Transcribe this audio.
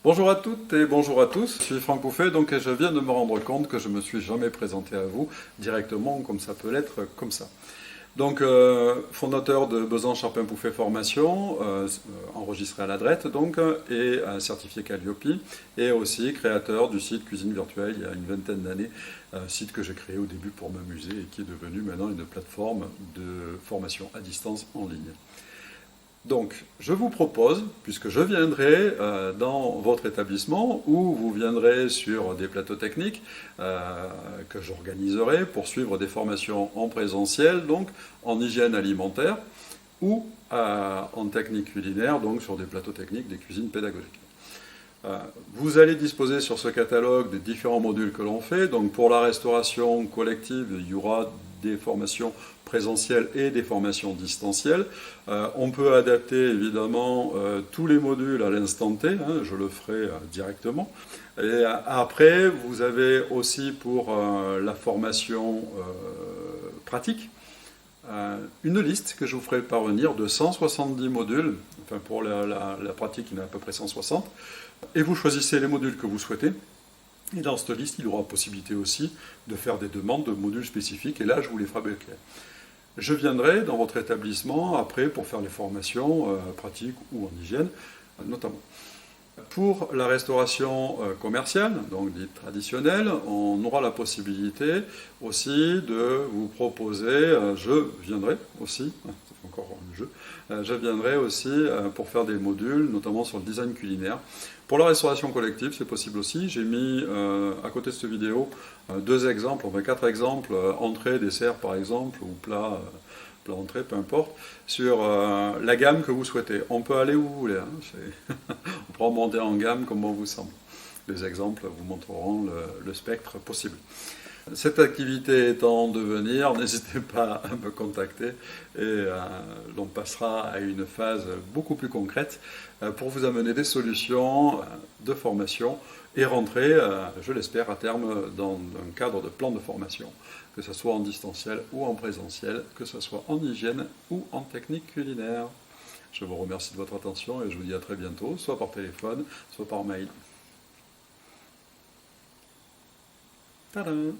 Bonjour à toutes et bonjour à tous, je suis Franck Pouffet, donc je viens de me rendre compte que je ne me suis jamais présenté à vous directement, comme ça peut l'être, comme ça. Donc, fondateur de Besan Charpin Pouffet Formation, enregistré à la DRET, donc, et certifié Calliope, et aussi créateur du site Cuisine Virtuelle il y a une vingtaine d'années, un site que j'ai créé au début pour m'amuser et qui est devenu maintenant une plateforme de formation à distance en ligne. Donc, je vous propose, puisque je viendrai dans votre établissement, ou vous viendrez sur des plateaux techniques que j'organiserai pour suivre des formations en présentiel, donc en hygiène alimentaire, ou en technique culinaire, donc sur des plateaux techniques des cuisines pédagogiques. Vous allez disposer sur ce catalogue des différents modules que l'on fait. Donc pour la restauration collective, il y aura des formations présentielles et des formations distancielles. On peut adapter évidemment tous les modules à l'instant T, hein, je le ferai directement. Et après, vous avez aussi pour la formation pratique, une liste que je vous ferai parvenir de 170 modules, enfin pour la pratique il y en a à peu près 160, et vous choisissez les modules que vous souhaitez. Et dans cette liste, il y aura possibilité aussi de faire des demandes de modules spécifiques, et là je vous les fabriquerai. Je viendrai dans votre établissement après pour faire les formations pratiques ou en hygiène notamment. Pour la restauration commerciale, donc dite traditionnelle, on aura la possibilité aussi de vous proposer, je viendrai aussi, c'est encore un jeu, je viendrai aussi pour faire des modules, notamment sur le design culinaire. Pour la restauration collective, c'est possible aussi. J'ai mis à côté de cette vidéo deux exemples, enfin quatre exemples, entrée, dessert par exemple, ou plat entrée, peu importe, sur la gamme que vous souhaitez. On peut aller où vous voulez, hein, on pourra monter en gamme comme bon vous semble. Les exemples vous montreront le spectre possible. Cette activité étant en devenir, n'hésitez pas à me contacter et l'on passera à une phase beaucoup plus concrète pour vous amener des solutions de formation et rentrer, je l'espère, à terme dans un cadre de plan de formation, que ce soit en distanciel ou en présentiel, que ce soit en hygiène ou en technique culinaire. Je vous remercie de votre attention et je vous dis à très bientôt, soit par téléphone, soit par mail. Tadam!